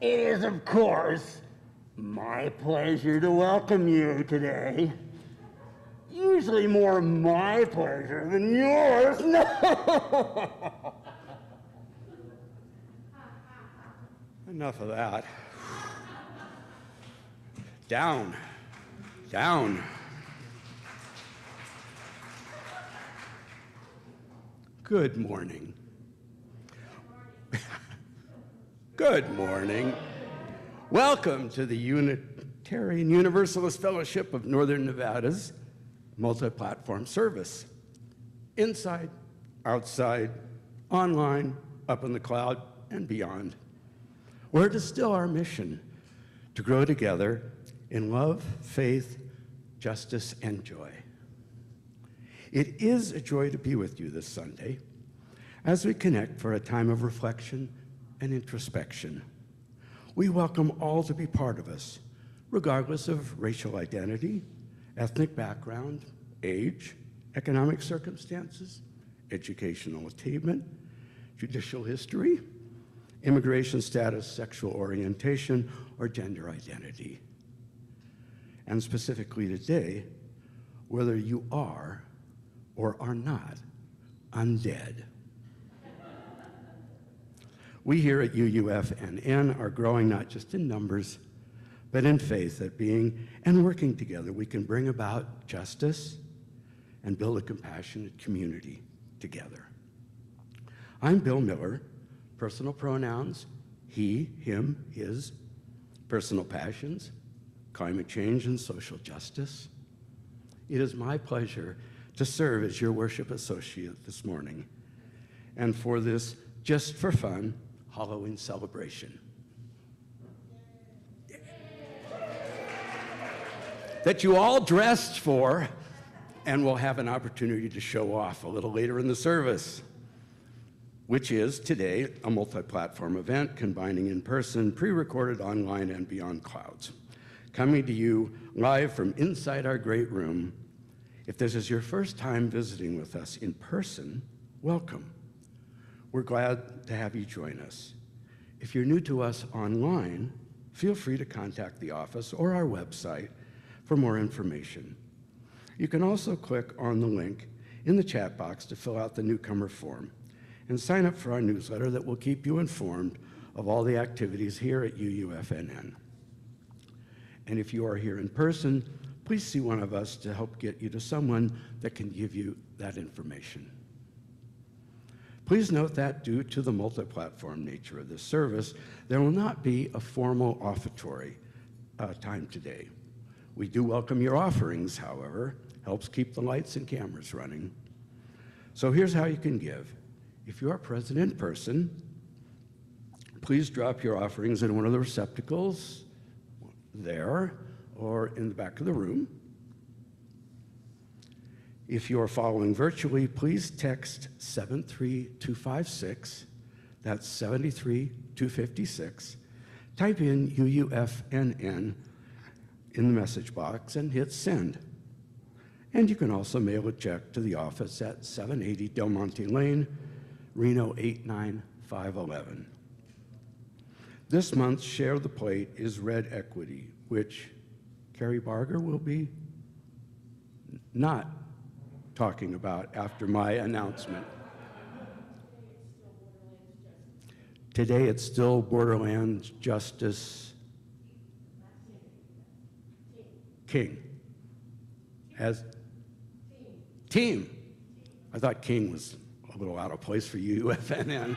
It is, of course, my pleasure to welcome you today. Usually more my pleasure than yours. No. Enough of that. Down, down. Good morning. Good morning. Welcome to the Unitarian Universalist Fellowship of Northern Nevada's multi-platform service. Inside, outside, online, up in the cloud, and beyond. Where it is still our mission to grow together in love, faith, justice, and joy. It is a joy to be with you this Sunday as we connect for a time of reflection and introspection. We welcome all to be part of us, regardless of racial identity, ethnic background, age, economic circumstances, educational attainment, judicial history, immigration status, sexual orientation, or gender identity. And specifically today, whether you are or are not undead. We here at UUFNN are growing not just in numbers, but in faith that being and working together, we can bring about justice and build a compassionate community together. I'm Bill Miller, personal pronouns, he, him, his, personal passions, climate change and social justice. It is my pleasure to serve as your worship associate this morning and for this just for fun Halloween celebration. That you all dressed for and will have an opportunity to show off a little later in the service, which is today a multi-platform event combining in-person, pre-recorded, online, and beyond clouds. Coming to you live from inside our great room. If this is your first time visiting with us in person, welcome. We're glad to have you join us. If you're new to us online, feel free to contact the office or our website for more information. You can also click on the link in the chat box to fill out the newcomer form and sign up for our newsletter that will keep you informed of all the activities here at UUFNN. And if you are here in person, please see one of us to help get you to someone that can give you that information. Please note that due to the multi-platform nature of this service, there will not be a formal offertory time today. We do welcome your offerings, however, helps keep the lights and cameras running. So here's how you can give. If you are present in person, please drop your offerings in one of the receptacles there or in the back of the room. If you are following virtually, please text 73256, that's 73256. Type in UUFNN in the message box and hit send. And you can also mail a check to the office at 780 Del Monte Lane, Reno 89511. This month's Share the Plate is Red Equity, which Carrie Barger will be not talking about after my announcement. Today it's still Borderlands Justice King. As team. I thought King was a little out of place for UUFNN.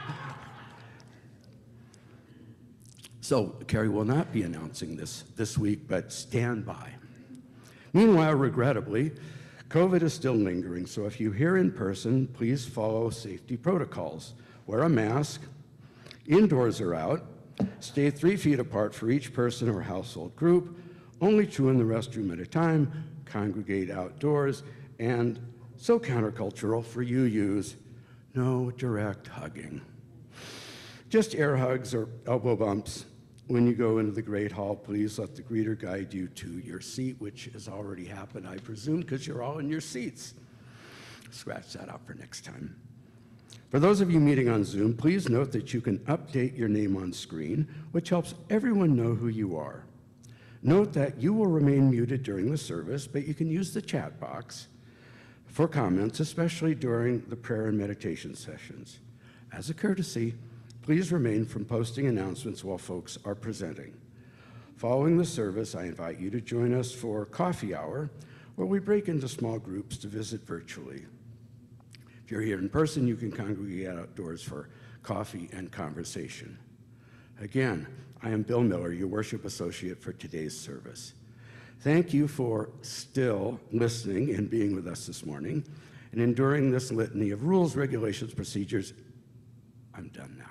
So Carrie will not be announcing this week, but stand by. Meanwhile, regrettably, COVID is still lingering, so if you're here in person, please follow safety protocols. Wear a mask, indoors or out, stay 3 feet apart for each person or household group, only chew in the restroom at a time, congregate outdoors, and so countercultural for UUs, no direct hugging. Just air hugs or elbow bumps. When you go into the Great Hall, please let the greeter guide you to your seat, which has already happened, I presume, because you're all in your seats. Scratch that out for next time. For those of you meeting on Zoom, please note that you can update your name on screen, which helps everyone know who you are. Note that you will remain muted during the service, but you can use the chat box for comments, especially during the prayer and meditation sessions. As a courtesy, please refrain from posting announcements while folks are presenting. Following the service, I invite you to join us for coffee hour, where we break into small groups to visit virtually. If you're here in person, you can congregate outdoors for coffee and conversation. Again, I am Bill Miller, your worship associate for today's service. Thank you for still listening and being with us this morning and enduring this litany of rules, regulations, procedures. I'm done now.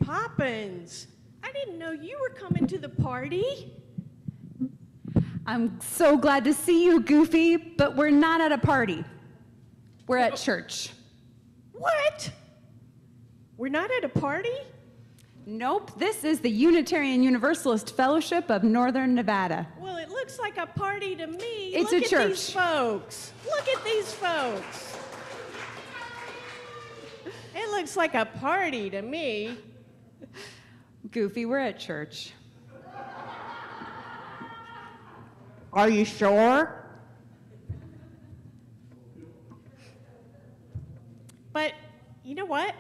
Poppins, I didn't know you were coming to the party. I'm so glad to see you, Goofy, but we're not at a party. We're at church. What? We're not at a party? Nope, this is the Unitarian Universalist Fellowship of Northern Nevada. Well, it looks like a party to me. It's Look a at church. These folks. Look at these folks. It looks like a party to me. Goofy, we're at church. Are you sure? But you know what?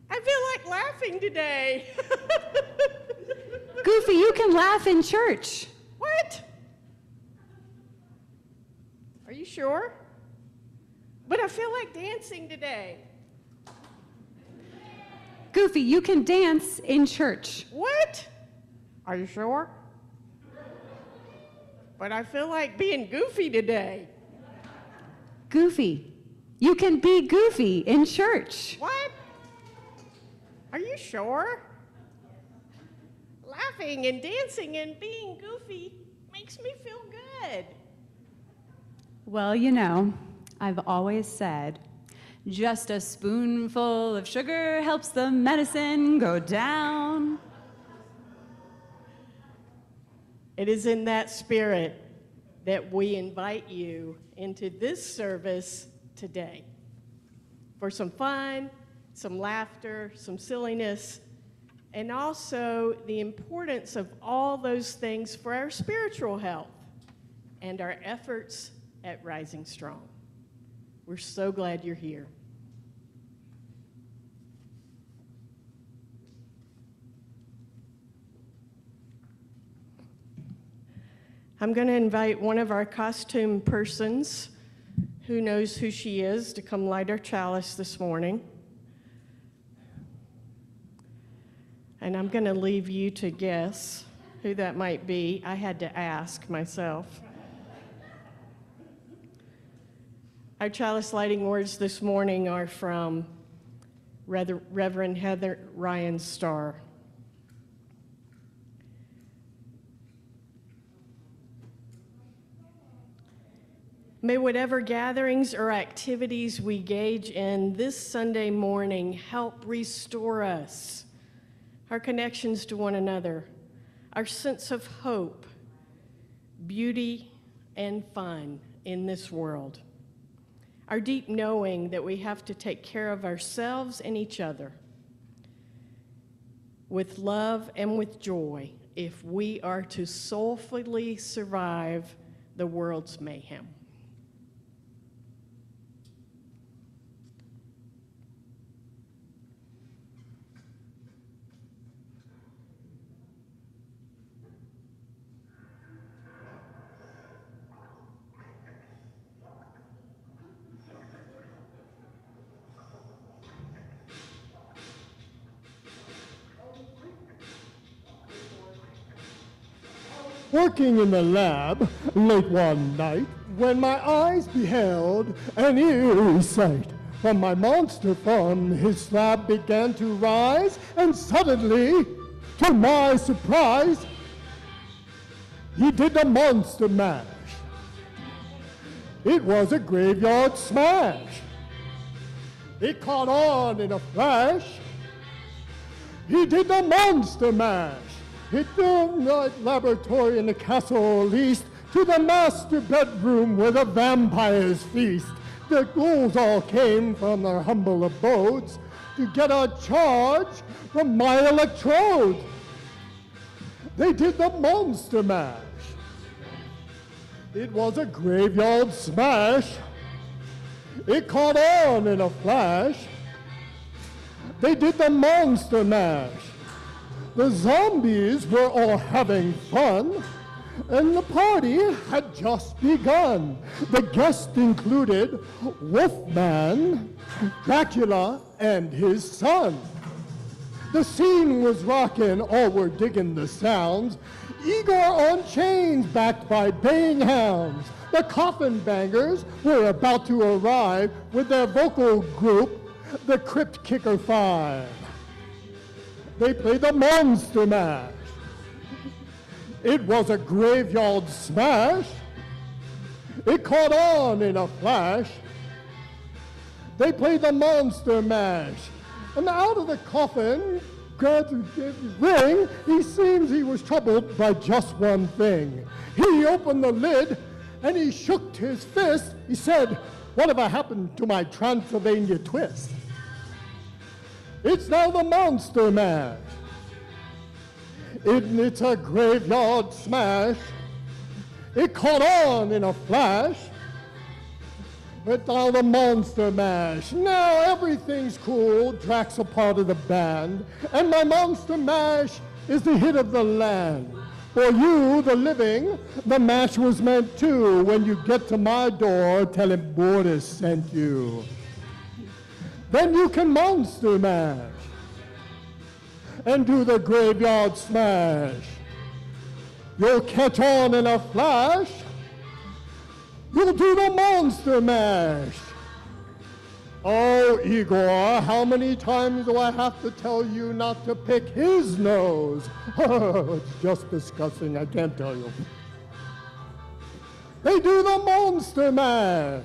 I feel like laughing today. Goofy, you can laugh in church. What? Are you sure? But I feel like dancing today. Goofy, you can dance in church. What? Are you sure? But I feel like being goofy today. Goofy, you can be goofy in church. What? Are you sure? Laughing and dancing and being goofy makes me feel good. Well, you know, I've always said, just a spoonful of sugar helps the medicine go down. It is in that spirit that we invite you into this service today for some fun, some laughter, some silliness, and also the importance of all those things for our spiritual health and our efforts at rising strong. We're so glad you're here. I'm going to invite one of our costume persons who knows who she is to come light our chalice this morning. And I'm going to leave you to guess who that might be. I had to ask myself. Our chalice lighting words this morning are from Reverend Heather Ryan Starr. May whatever gatherings or activities we engage in this Sunday morning help restore us, our connections to one another, our sense of hope, beauty, and fun in this world. Our deep knowing that we have to take care of ourselves and each other with love and with joy if we are to soulfully survive the world's mayhem. working in the lab late one night, when my eyes beheld an eerie sight. From my monster fun, his slab began to rise, and suddenly, to my surprise, he did the monster mash. It was a graveyard smash. It caught on in a flash. He did the monster mash. It turned the laboratory in the castle east to the master bedroom where the vampires feast. The ghouls all came from their humble abodes to get a charge from my electrode. They did the monster mash. It was a graveyard smash. It caught on in a flash. They did the monster mash. The zombies were all having fun, and the party had just begun. The guests included Wolfman, Dracula, and his son. The scene was rockin', all were digging the sounds. Igor on chains backed by baying hounds. The coffin bangers were about to arrive with their vocal group, the Crypt Kicker Five. They played the monster mash. It was a graveyard smash. It caught on in a flash. They played the monster mash. And out of the coffin, grabbed his ring, he seems he was troubled by just one thing. He opened the lid and he shook his fist. He said, "Whatever happened to my Transylvania twist?" It's now the monster mash. It's a graveyard smash. It caught on in a flash. But now the monster mash. Now everything's cool. Drax a part of the band. And my monster mash is the hit of the land. For you, the living, the mash was meant to. When you get to my door, tell him Boris sent you. Then you can monster mash and do the graveyard smash. You'll catch on in a flash. You'll do the monster mash. Oh, Igor, how many times do I have to tell you not to pick his nose? It's just disgusting, I can't tell you. They do the monster mash.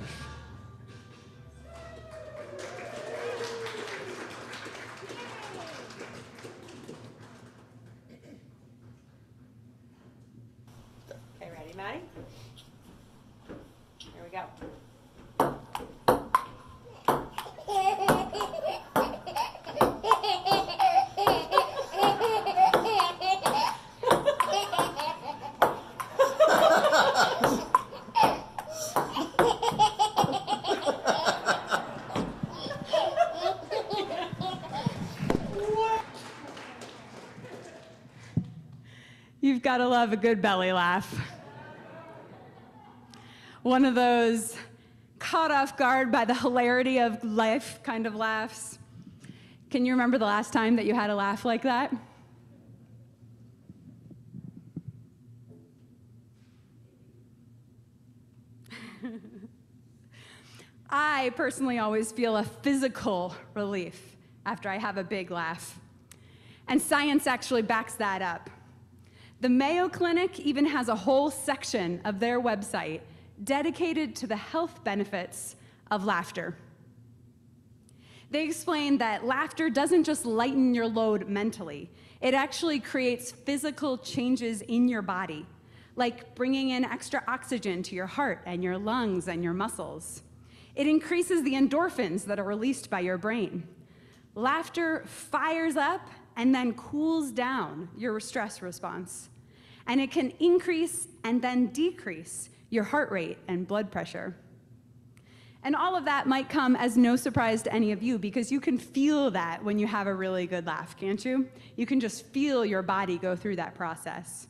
Okay, ready, Maddie? Here we go. You've got to love a good belly laugh. One of those caught off guard by the hilarity of life kind of laughs. Can you remember the last time that you had a laugh like that? I personally always feel a physical relief after I have a big laugh. And science actually backs that up. The Mayo Clinic even has a whole section of their website dedicated to the health benefits of laughter. They explain that laughter doesn't just lighten your load mentally, it actually creates physical changes in your body, like bringing in extra oxygen to your heart and your lungs and your muscles. It increases the endorphins that are released by your brain. Laughter fires up and then cools down your stress response. And it can increase and then decrease your heart rate and blood pressure. And all of that might come as no surprise to any of you because you can feel that when you have a really good laugh, can't you? You can just feel your body go through that process.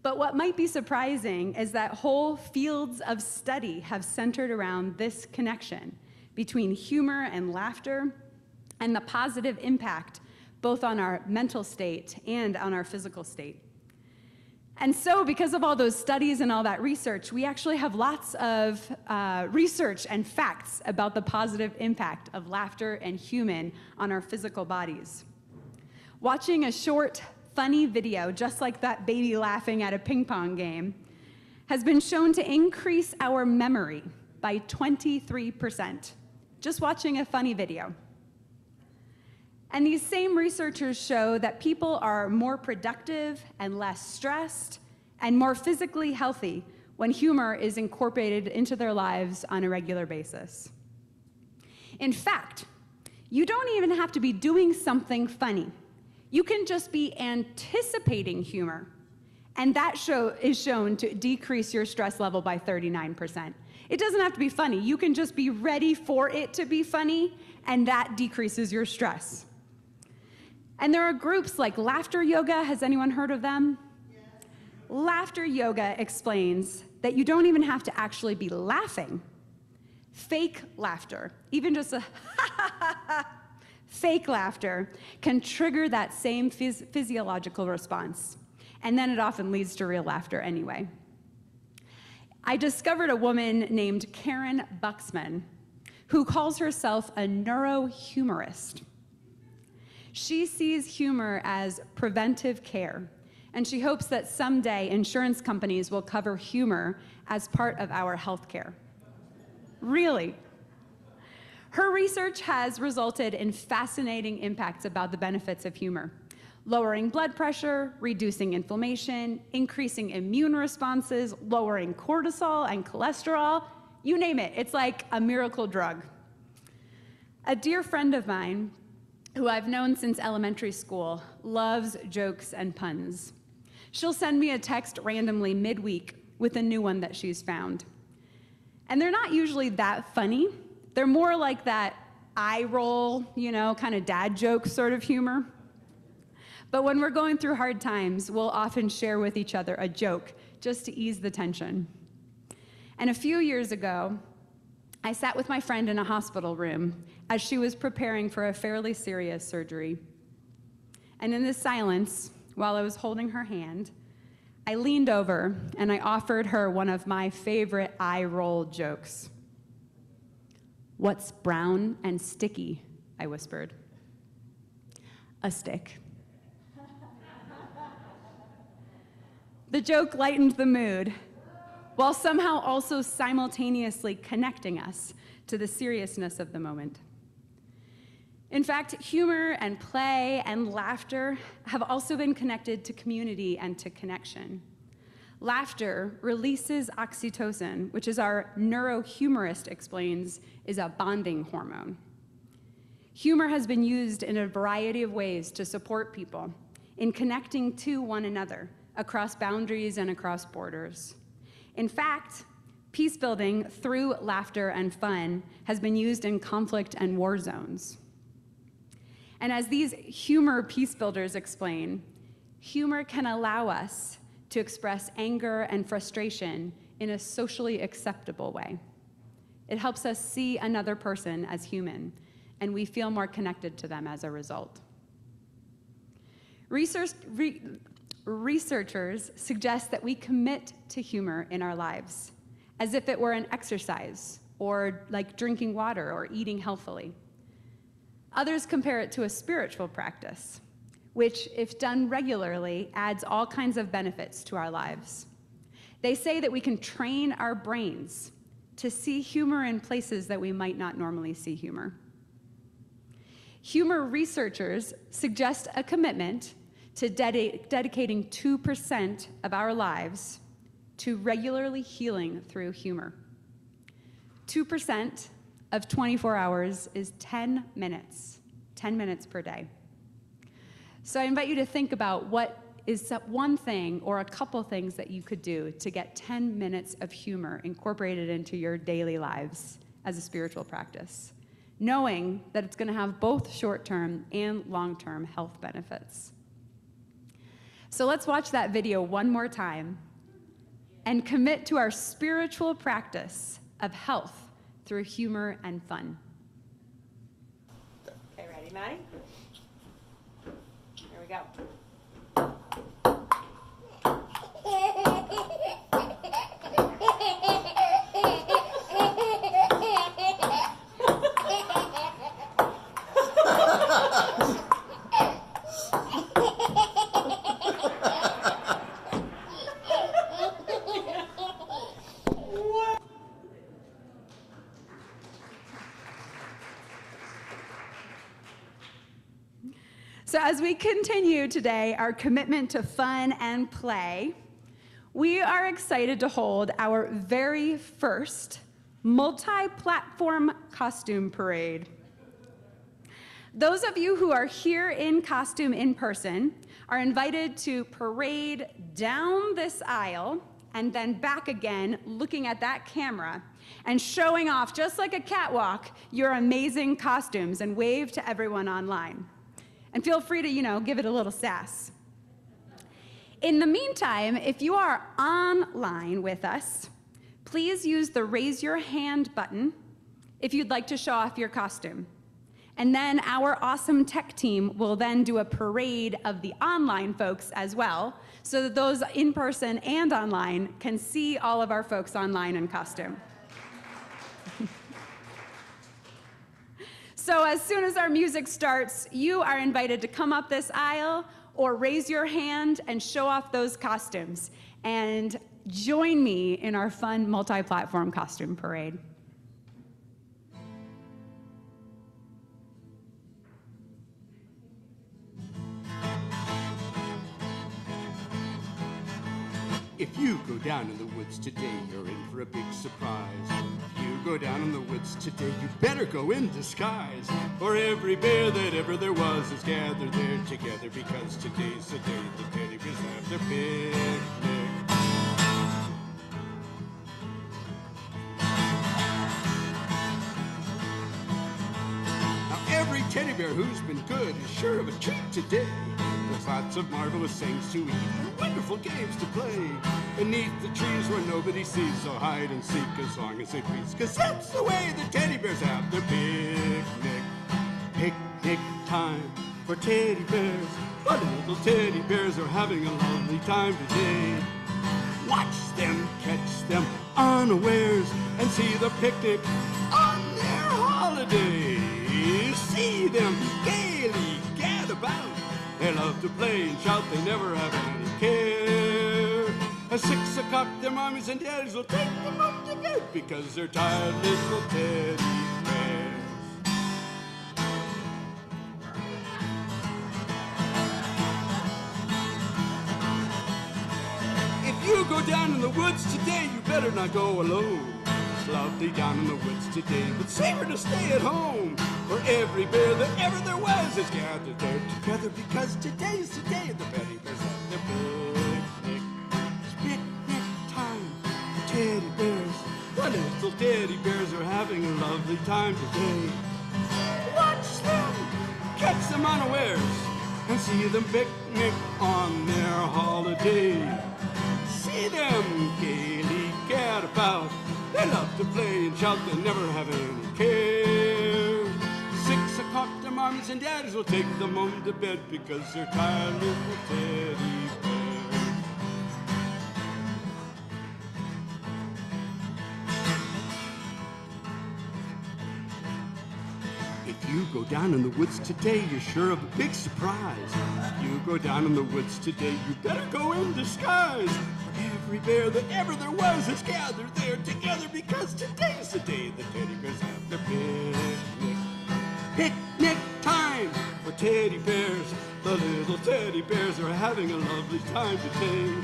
But what might be surprising is that whole fields of study have centered around this connection between humor and laughter and the positive impact both on our mental state and on our physical state. And so because of all those studies and all that research, we actually have lots of research and facts about the positive impact of laughter and humor on our physical bodies. Watching a short, funny video, just like that baby laughing at a ping pong game, has been shown to increase our memory by 23%, just watching a funny video. And these same researchers show that people are more productive and less stressed and more physically healthy when humor is incorporated into their lives on a regular basis. In fact, you don't even have to be doing something funny. You can just be anticipating humor, and that is shown to decrease your stress level by 39%. It doesn't have to be funny. You can just be ready for it to be funny, and that decreases your stress. And there are groups like laughter yoga. Has anyone heard of them? Yes. Laughter yoga explains that you don't even have to actually be laughing. Fake laughter, even just a fake laughter, can trigger that same physiological response. And then it often leads to real laughter anyway. I discovered a woman named Karen Buxman who calls herself a neurohumorist. She sees humor as preventive care, and she hopes that someday insurance companies will cover humor as part of our health care. Really. Her research has resulted in fascinating impacts about the benefits of humor: lowering blood pressure, reducing inflammation, increasing immune responses, lowering cortisol and cholesterol. You name it, it's like a miracle drug. A dear friend of mine, who I've known since elementary school, loves jokes and puns. She'll send me a text randomly midweek with a new one that she's found. And they're not usually that funny. They're more like that eye roll, kind of dad joke sort of humor. But when we're going through hard times, we'll often share with each other a joke just to ease the tension. And a few years ago, I sat with my friend in a hospital room as she was preparing for a fairly serious surgery. And in this silence, while I was holding her hand, I leaned over and I offered her one of my favorite eye roll jokes. "What's brown and sticky?" I whispered. "A stick." The joke lightened the mood, while somehow also simultaneously connecting us to the seriousness of the moment. In fact, humor and play and laughter have also been connected to community and to connection. Laughter releases oxytocin, which, as our neurohumorist explains, is a bonding hormone. Humor has been used in a variety of ways to support people in connecting to one another across boundaries and across borders. In fact, peace building through laughter and fun has been used in conflict and war zones. And as these humor peace builders explain, humor can allow us to express anger and frustration in a socially acceptable way. It helps us see another person as human, and we feel more connected to them as a result. Researchers suggest that we commit to humor in our lives, as if it were an exercise, or like drinking water or eating healthfully. Others compare it to a spiritual practice, which, if done regularly, adds all kinds of benefits to our lives. They say that we can train our brains to see humor in places that we might not normally see humor. Humor researchers suggest a commitment to dedicating 2% of our lives to regularly healing through humor. 2% of 24 hours is 10 minutes per day. So I invite you to think about what is one thing or a couple things that you could do to get 10 minutes of humor incorporated into your daily lives as a spiritual practice, knowing that it's going to have both short-term and long-term health benefits. So let's watch that video one more time and commit to our spiritual practice of health through humor and fun. Okay, ready, Maddie? Here we go. So as we continue today our commitment to fun and play, we are excited to hold our very first multi-platform costume parade. Those of you who are here in costume in person are invited to parade down this aisle and then back again, looking at that camera and showing off, just like a catwalk, your amazing costumes and wave to everyone online. And feel free to, give it a little sass. In the meantime, if you are online with us, please use the raise your hand button if you'd like to show off your costume. And then our awesome tech team will then do a parade of the online folks as well, so that those in person and online can see all of our folks online in costume. So as soon as our music starts, you are invited to come up this aisle or raise your hand and show off those costumes. And join me in our fun multi-platform costume parade. If you go down in the woods today, you're in for a big surprise. If you go down in the woods today, you better go in disguise. For every bear that ever there was is gathered there together, because today's the day the teddy bears have their picnic. Now every teddy bear who's been good is sure of a treat today. There's lots of marvelous things to eat and wonderful games to play beneath the trees where nobody sees, so hide and seek as long as they please, 'cause that's the way the teddy bears have their picnic. Picnic time for teddy bears. The little teddy bears are having a lovely time today. Watch them, catch them unawares, and see the picnic on their holiday. See them gaily gad about. They love to play and shout, they never have any care. At 6 o'clock, their mommies and daddies will take them up to bed, because they're tired little teddy bears. If you go down in the woods today, you better not go alone. It's lovely down in the woods today, but safer to stay at home. For every bear that ever there was is gathered there together, because today's the day the teddy bears have their picnic. It's picnic time for teddy bears. The little teddy bears are having a lovely time today. Watch them, catch them unawares, and see them picnic on their holiday. See them gaily gad about. They love to play and shout, they never have any care. 6 o'clock, their mommies and daddies will take them home to bed, because they're tired little teddy bears. If you go down in the woods today, you're sure of a big surprise. If you go down in the woods today, you better go in disguise. Every bear that ever there was is gathered there together, because today's the day the teddy bears have their picnic. Picnic time for teddy bears. The little teddy bears are having a lovely time today.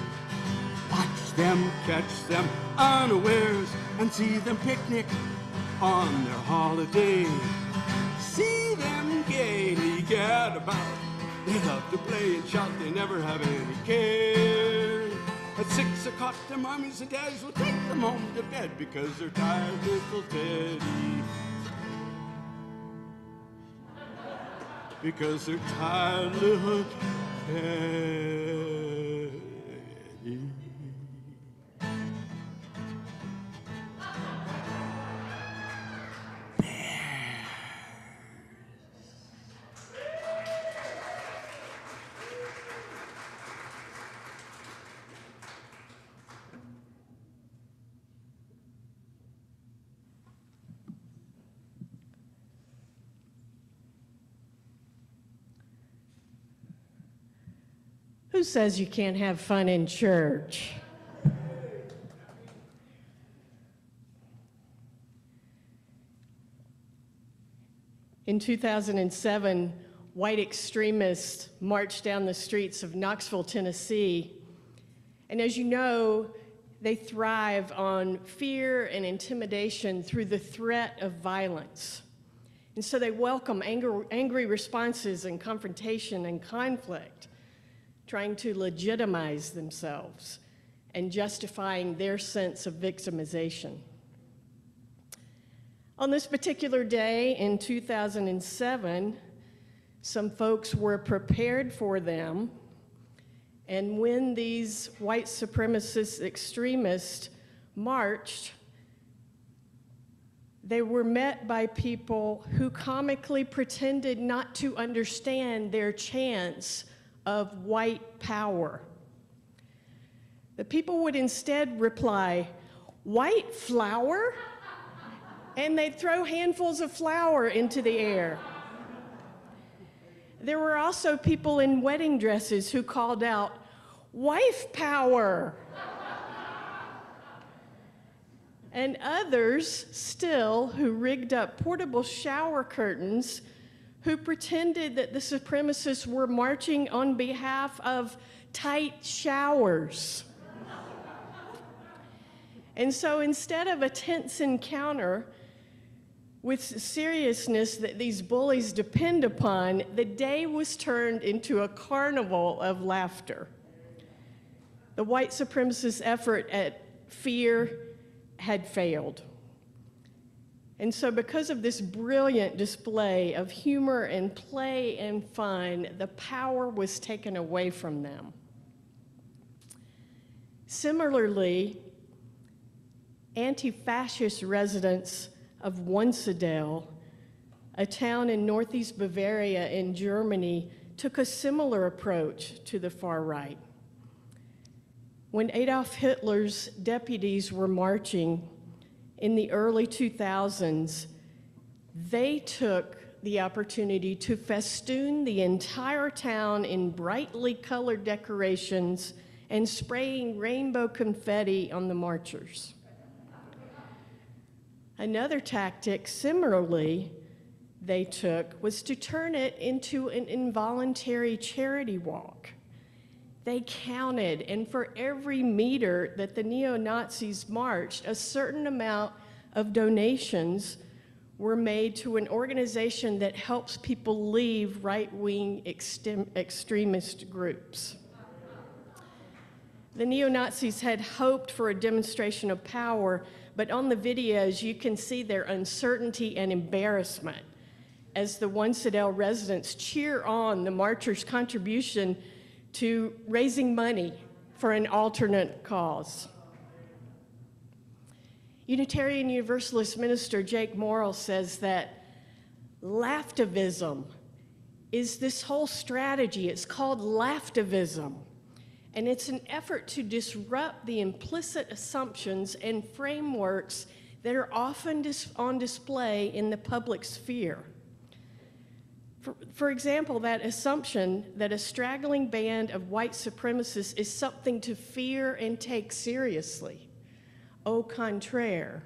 Watch them, catch them unawares, and see them picnic on their holiday. See them gaily gad about. They love to play and shout, they never have any care. At 6 o'clock, their mommies and daddies will take them home to bed, because they're tired little teddy. Because they're tired little teddy. Who says you can't have fun in church? In 2007, white extremists marched down the streets of Knoxville, Tennessee. And as you know, they thrive on fear and intimidation through the threat of violence. And so they welcome angry responses and confrontation and conflict, trying to legitimize themselves and justifying their sense of victimization. On this particular day in 2007, some folks were prepared for them, and when these white supremacist extremists marched, they were met by people who comically pretended not to understand their chants of white power. The people would instead reply, "White flour?" And they'd throw handfuls of flour into the air. There were also people in wedding dresses who called out, "Wife power!" And others still who rigged up portable shower curtains who pretended that the supremacists were marching on behalf of tight showers. And so instead of a tense encounter with seriousness that these bullies depend upon, the day was turned into a carnival of laughter. The white supremacist effort at fear had failed. And so because of this brilliant display of humor and play and fun, the power was taken away from them. Similarly, anti-fascist residents of Wunsiedel, a town in northeast Bavaria in Germany, took a similar approach to the far right. When Adolf Hitler's deputies were marching in the early 2000s, they took the opportunity to festoon the entire town in brightly colored decorations and spraying rainbow confetti on the marchers. Another tactic, similarly, they took was to turn it into an involuntary charity walk. They counted, and for every meter that the neo-Nazis marched, a certain amount of donations were made to an organization that helps people leave right-wing extremist groups. The neo-Nazis had hoped for a demonstration of power, but on the videos you can see their uncertainty and embarrassment as the Wunsiedel residents cheer on the marchers' contribution to raising money for an alternate cause. Unitarian Universalist minister Jake Morrill says that laughtivism is this whole strategy. It's called laughtivism, and it's an effort to disrupt the implicit assumptions and frameworks that are often on display in the public sphere. For example, that assumption that a straggling band of white supremacists is something to fear and take seriously. Au contraire.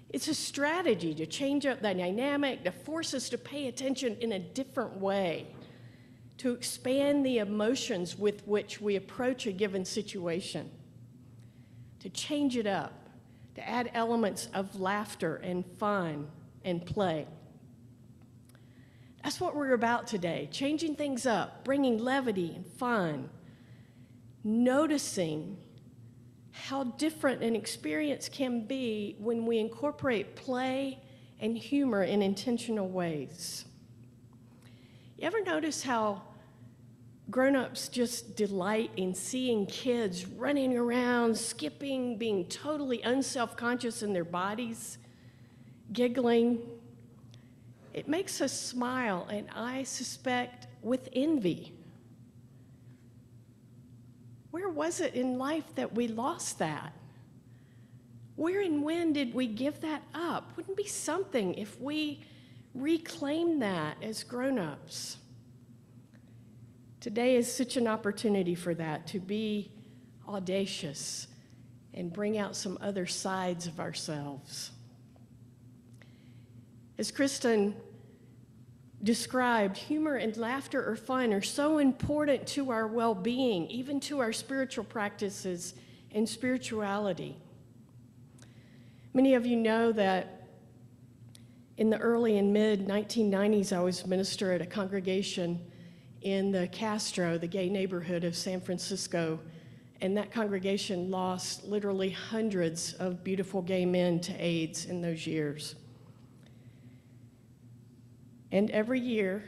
It's a strategy to change up the dynamic, to force us to pay attention in a different way, to expand the emotions with which we approach a given situation, to change it up, to add elements of laughter and fun and play. That's what we're about today, changing things up, bringing levity and fun, noticing how different an experience can be when we incorporate play and humor in intentional ways. You ever notice how grown-ups just delight in seeing kids running around, skipping, being totally unself-conscious in their bodies, giggling? It makes us smile, and I suspect with envy. Where was it in life that we lost that? Where and when did we give that up? Wouldn't it be something if we reclaimed that as grown-ups? Today is such an opportunity for that, to be audacious and bring out some other sides of ourselves. As Kristen described, humor and laughter or fun are so important to our well-being, even to our spiritual practices and spirituality. Many of you know that in the early and mid-1990s, I was minister at a congregation in the Castro, the gay neighborhood of San Francisco, and that congregation lost literally hundreds of beautiful gay men to AIDS in those years. And every year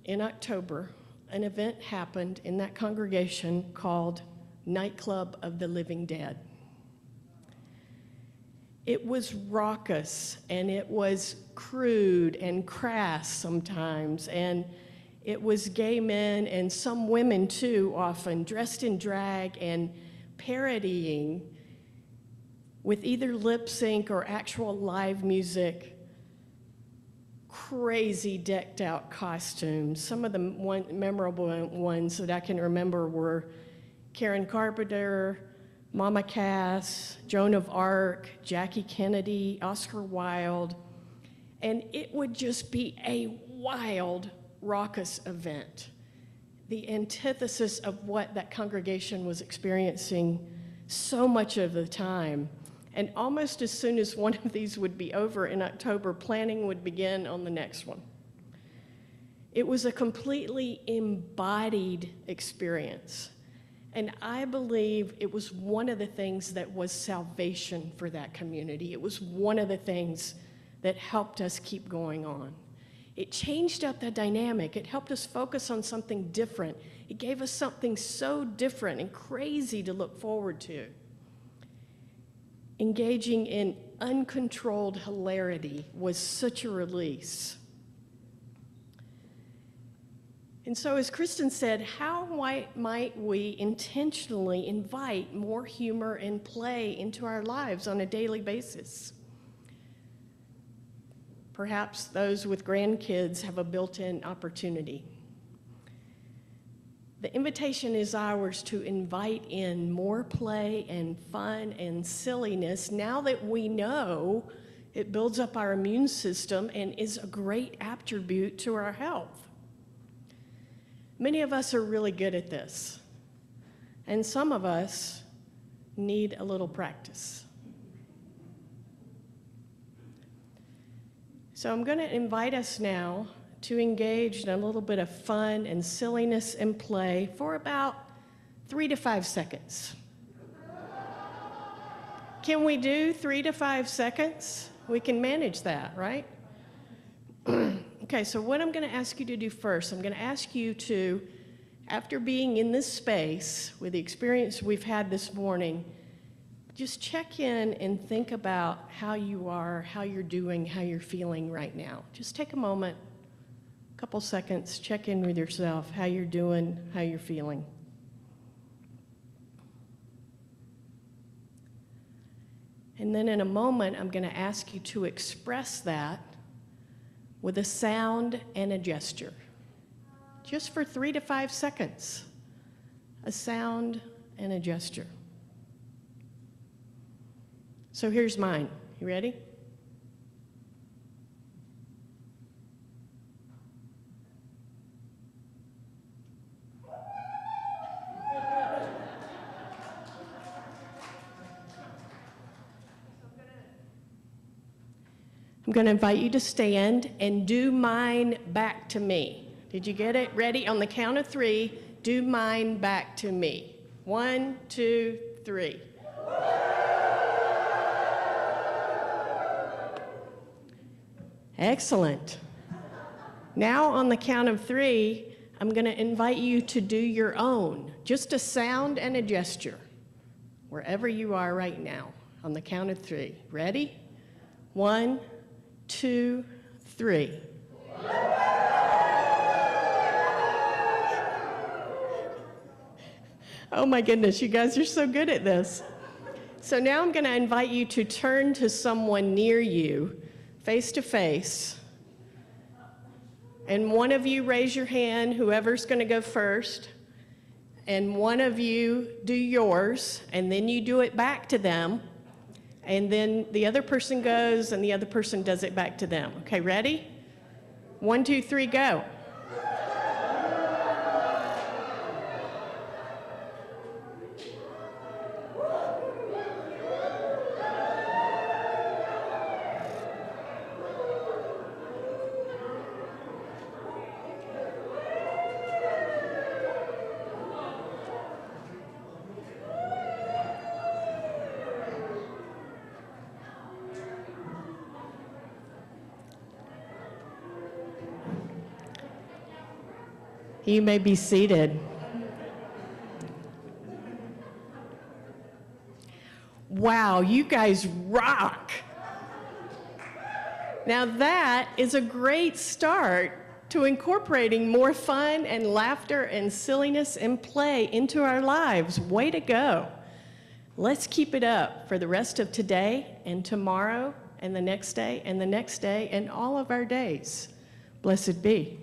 in October, an event happened in that congregation called Nightclub of the Living Dead. It was raucous, and it was crude and crass sometimes, and it was gay men and some women too, often dressed in drag and parodying with either lip sync or actual live music, crazy decked out costumes. Some of the memorable ones that I can remember were Karen Carpenter, Mama Cass, Joan of Arc, Jackie Kennedy, Oscar Wilde, and it would just be a wild, raucous event. The antithesis of what that congregation was experiencing so much of the time. And almost as soon as one of these would be over in October, planning would begin on the next one. It was a completely embodied experience. And I believe it was one of the things that was salvation for that community. It was one of the things that helped us keep going on. It changed up the dynamic. It helped us focus on something different. It gave us something so different and crazy to look forward to. Engaging in uncontrolled hilarity was such a release. And so, as Kristen said, how might we intentionally invite more humor and play into our lives on a daily basis? Perhaps those with grandkids have a built-in opportunity. The invitation is ours to invite in more play and fun and silliness now that we know it builds up our immune system and is a great attribute to our health. Many of us are really good at this, and some of us need a little practice. So I'm going to invite us now to engage in a little bit of fun and silliness and play for about 3 to 5 seconds. Can we do 3 to 5 seconds? We can manage that, right? Okay, so what I'm going to ask you to do first, I'm going to ask you to, after being in this space with the experience we've had this morning, just check in and think about how you are, how you're doing, how you're feeling right now. Just take a moment, a couple seconds, check in with yourself, how you're doing, how you're feeling. And then in a moment, I'm going to ask you to express that with a sound and a gesture. Just for 3 to 5 seconds, a sound and a gesture. So here's mine. You ready? I'm going to invite you to stand and do mine back to me. Did you get it? Ready? On the count of 3, do mine back to me. 1, 2, 3. Excellent. Now on the count of 3, I'm going to invite you to do your own, just a sound and a gesture, wherever you are right now, on the count of 3. Ready? 1, 2, 3. Oh my goodness, you guys are so good at this. So now I'm going to invite you to turn to someone near you, face to face. And one of you raise your hand, whoever's going to go first. And one of you do yours, and then you do it back to them. And then the other person goes, and the other person does it back to them. Okay, ready? 1, 2, 3, go. You may be seated. Wow, you guys rock. Now that is a great start to incorporating more fun and laughter and silliness and play into our lives. Way to go. Let's keep it up for the rest of today and tomorrow and the next day and the next day and all of our days. Blessed be.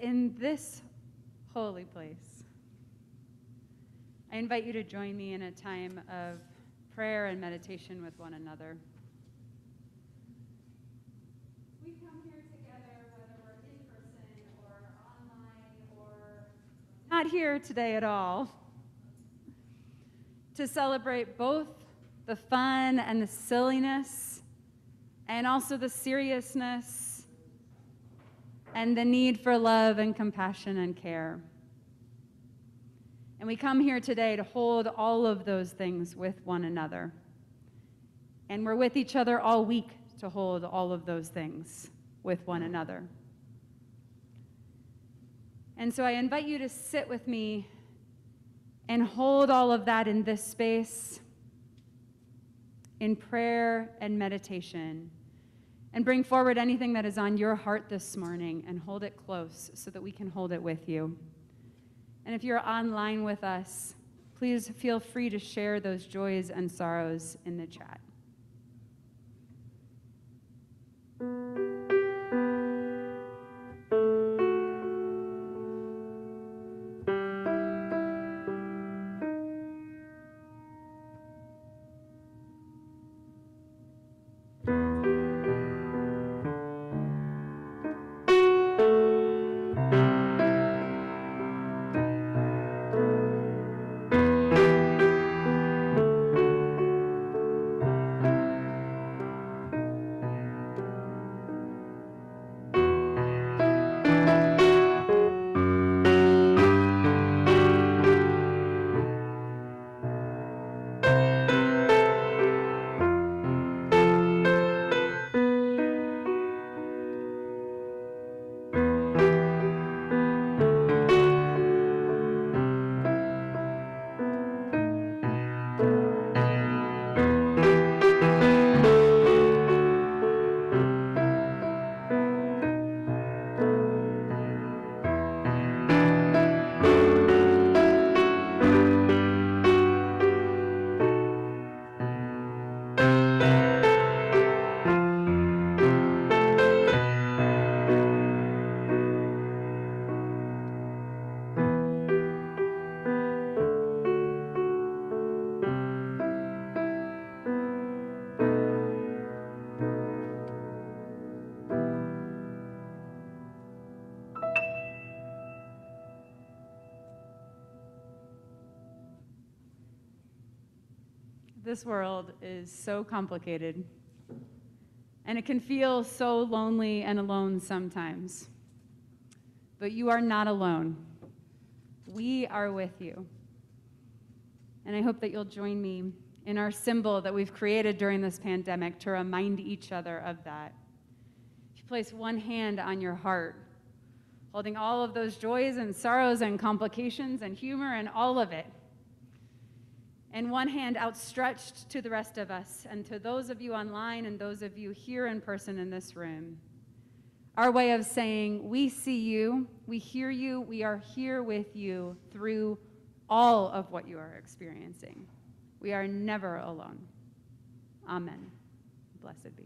In this holy place, I invite you to join me in a time of prayer and meditation with one another. We come here together, whether we're in person or online or not here today at all, to celebrate both the fun and the silliness, and also the seriousness and the need for love and compassion and care. And we come here today to hold all of those things with one another. And we're with each other all week to hold all of those things with one another. And so I invite you to sit with me and hold all of that in this space, in prayer and meditation. And bring forward anything that is on your heart this morning and hold it close so that we can hold it with you. And if you're online with us, please feel free to share those joys and sorrows in the chat. This world is so complicated, and it can feel so lonely and alone sometimes. But you are not alone. We are with you. And I hope that you'll join me in our symbol that we've created during this pandemic to remind each other of that. If you place one hand on your heart, holding all of those joys and sorrows and complications and humor and all of it, and one hand outstretched to the rest of us and to those of you online and those of you here in person in this room, our way of saying, we see you, we hear you, we are here with you through all of what you are experiencing. We are never alone. Amen. Blessed be.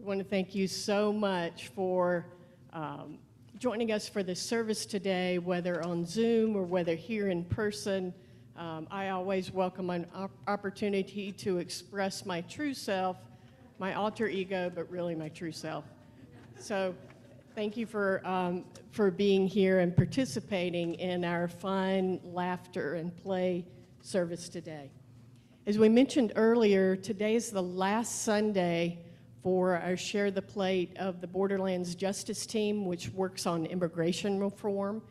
I want to thank you so much for joining us for this service today, whether on Zoom or whether here in person. I always welcome an opportunity to express my true self, my alter ego, but really my true self. So thank you for being here and participating in our fun laughter and play service today. As we mentioned earlier, today is the last Sunday for our Share the Plate of the Borderlands Justice Team, which works on immigration reform.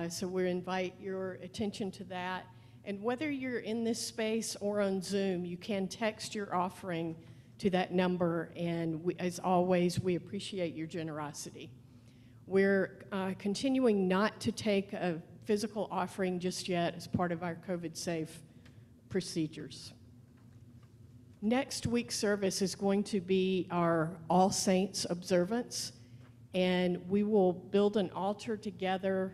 So we invite your attention to that. And whether you're in this space or on Zoom, you can text your offering to that number. And as always, we appreciate your generosity. We're continuing not to take a physical offering just yet as part of our COVID-safe procedures. Next week's service is going to be our All Saints Observance, and we will build an altar together.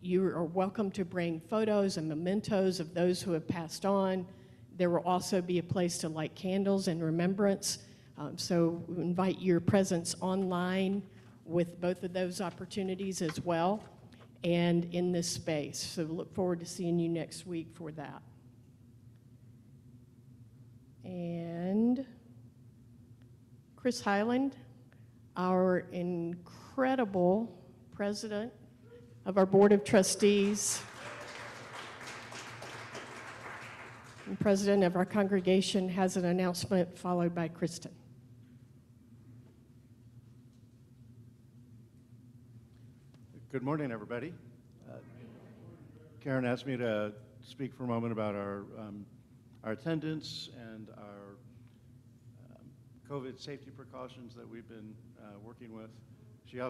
You are welcome to bring photos and mementos of those who have passed on. There will also be a place to light candles in remembrance. So we invite your presence online with both of those opportunities as well, and in this space. So look forward to seeing you next week for that. And Chris Highland, our incredible president of our Board of Trustees and president of our congregation, has an announcement followed by Kristen. Good morning, everybody. Karen asked me to speak for a moment about our attendance COVID safety precautions that we've been working with. She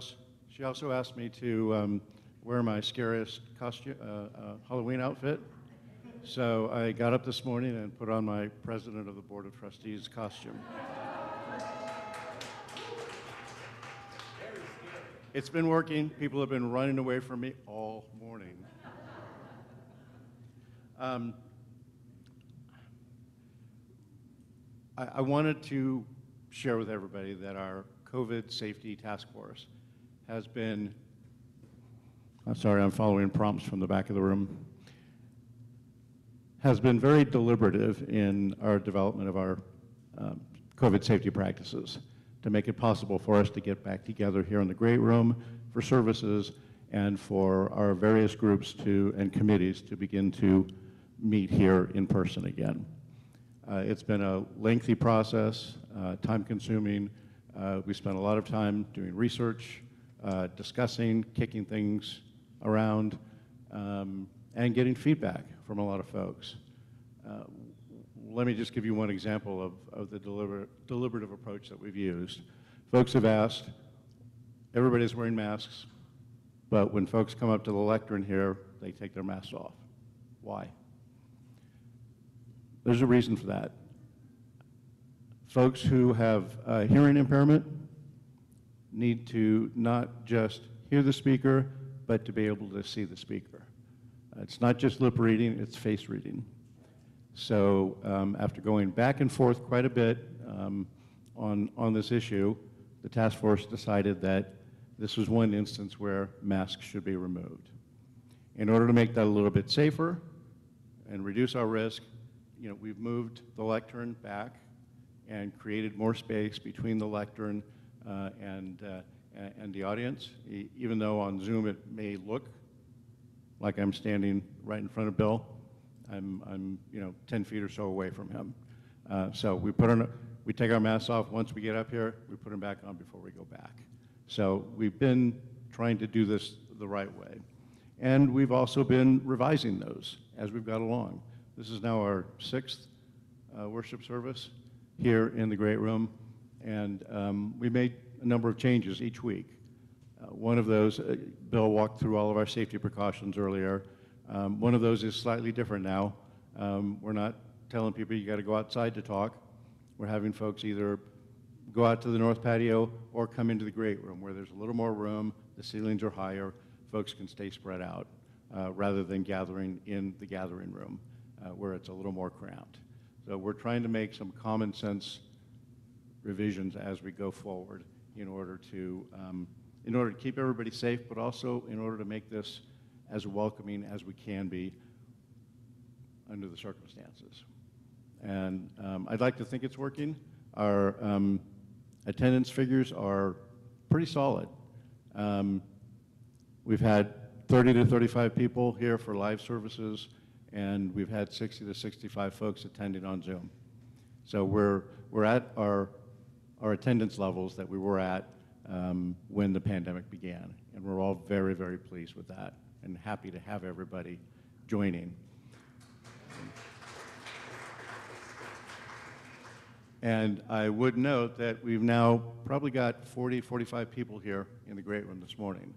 also asked me to wear my scariest costume, Halloween outfit. So I got up this morning and put on my President of the Board of Trustees costume. It's been working. People have been running away from me all morning. I wanted to share with everybody that our COVID safety task force has been, I'm sorry, I'm following prompts from the back of the room, has been very deliberative in our development of our COVID safety practices to make it possible for us to get back together here in the great room for services and for our various groups and committees to begin to meet here in person again. It's been a lengthy process, time-consuming. We spent a lot of time doing research, discussing, kicking things around, and getting feedback from a lot of folks. Let me just give you one example of the deliberative approach that we've used. Folks have asked, everybody's wearing masks, but when folks come up to the lectern here, they take their masks off. Why? There's a reason for that. Folks who have hearing impairment need to not just hear the speaker, but to be able to see the speaker. It's not just lip reading, it's face reading. So after going back and forth quite a bit on this issue, the task force decided that this was one instance where masks should be removed. In order to make that a little bit safer and reduce our risk, we've moved the lectern back and created more space between the lectern and the audience. Even though on Zoom it may look like I'm standing right in front of Bill, I'm 10 feet or so away from him. So we take our masks off once we get up here, we put them back on before we go back. So we've been trying to do this the right way. And we've also been revising those as we've got along. This is now our 6th worship service here in the great room, and we made a number of changes each week. One of those, Bill walked through all of our safety precautions earlier. One of those is slightly different now. We're not telling people you got to go outside to talk. We're having folks either go out to the north patio or come into the great room where there's a little more room, the ceilings are higher, folks can stay spread out rather than gathering in the gathering room where it's a little more cramped. So we're trying to make some common sense revisions as we go forward in order to keep everybody safe, but also in order to make this as welcoming as we can be under the circumstances. And I'd like to think it's working. Our attendance figures are pretty solid. We've had 30 to 35 people here for live services, and we've had 60 to 65 folks attending on Zoom. So we're at our attendance levels that we were at when the pandemic began, and we're all very, very pleased with that and happy to have everybody joining. And I would note that we've now probably got 40, 45 people here in the great room this morning.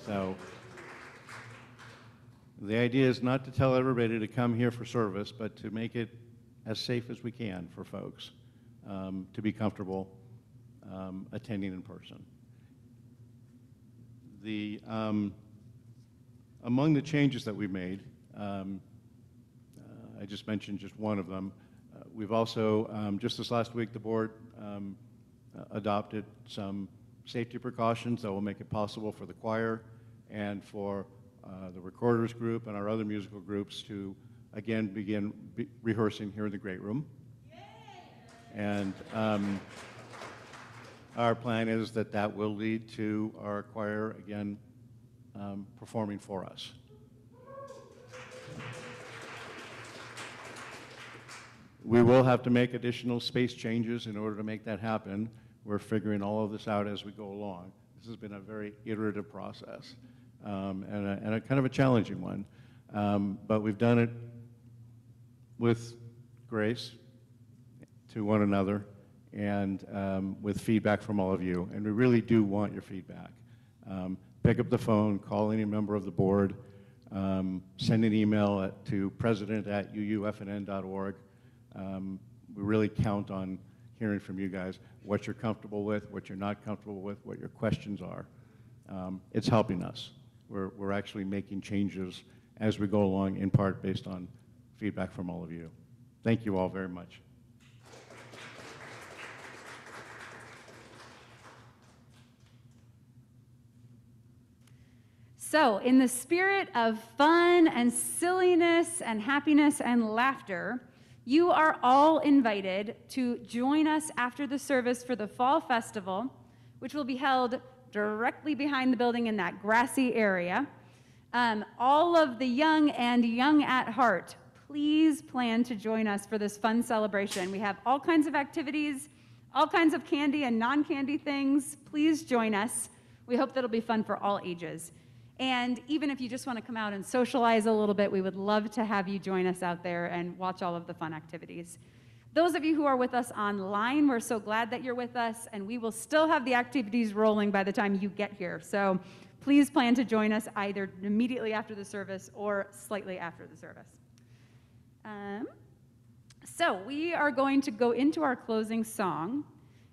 So the idea is not to tell everybody to come here for service, but to make it as safe as we can for folks to be comfortable attending in person. Among the changes that we made, I just mentioned just one of them. We've also, just this last week, the board adopted some safety precautions that will make it possible for the choir and for the recorders group and our other musical groups to, again, begin rehearsing here in the great room. And our plan is that will lead to our choir, again, performing for us. We will have to make additional space changes in order to make that happen. We're figuring all of this out as we go along. This has been a very iterative process and a kind of a challenging one. But we've done it with grace to one another and with feedback from all of you. And we really do want your feedback. Pick up the phone, call any member of the board, send an email to president@uufnn.org. We really count on hearing from you guys what you're comfortable with, what you're not comfortable with, what your questions are. It's helping us. We're actually making changes as we go along, in part based on feedback from all of you. Thank you all very much. So, in the spirit of fun and silliness and happiness and laughter, you are all invited to join us after the service for the Fall Festival, which will be held directly behind the building in that grassy area. All of the young and young at heart, please plan to join us for this fun celebration. We have all kinds of activities, all kinds of candy and non-candy things. Please join us. We hope that'll be fun for all ages. And even if you just want to come out and socialize a little bit, we would love to have you join us out there and watch all of the fun activities. Those of you who are with us online, we're so glad that you're with us, and we will still have the activities rolling by the time you get here. So please plan to join us either immediately after the service or slightly after the service. So we are going to go into our closing song.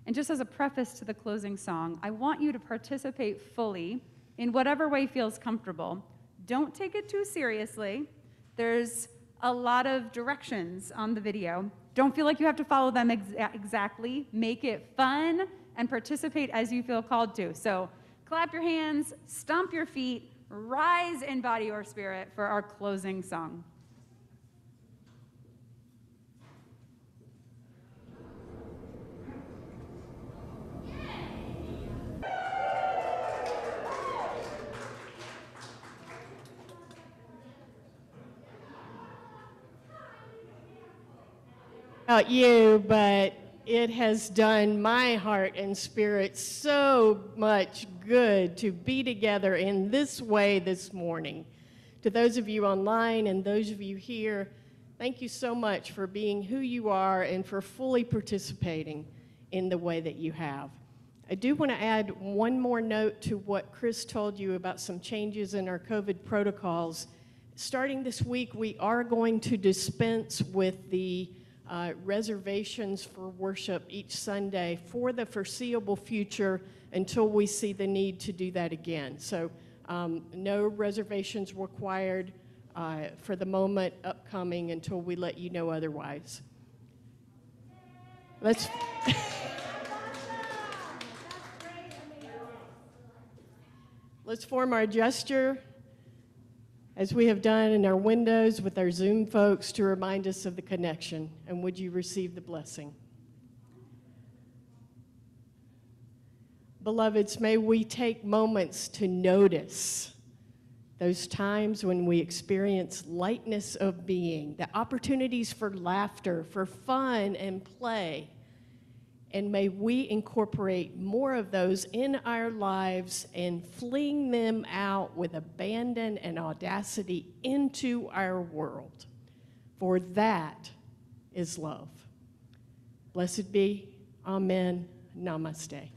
And just as a preface to the closing song, I want you to participate fully in whatever way feels comfortable. Don't take it too seriously. There's a lot of directions on the video. Don't feel like you have to follow them exactly. Make it fun and participate as you feel called to. So clap your hands, stomp your feet, rise in body or spirit for our closing song. About you, but it has done my heart and spirit so much good to be together in this way this morning. To those of you online and those of you here, thank you so much for being who you are and for fully participating in the way that you have. I do want to add one more note to what Chris told you about some changes in our COVID protocols. Starting this week, we are going to dispense with the reservations for worship each Sunday for the foreseeable future until we see the need to do that again. So no reservations required for the moment upcoming until we let you know otherwise. Let's form our gesture as we have done in our windows with our Zoom folks to remind us of the connection. And would you receive the blessing? Beloveds, may we take moments to notice those times when we experience lightness of being, the opportunities for laughter, for fun and play. And may we incorporate more of those in our lives and fling them out with abandon and audacity into our world. For that is love. Blessed be. Amen. Namaste.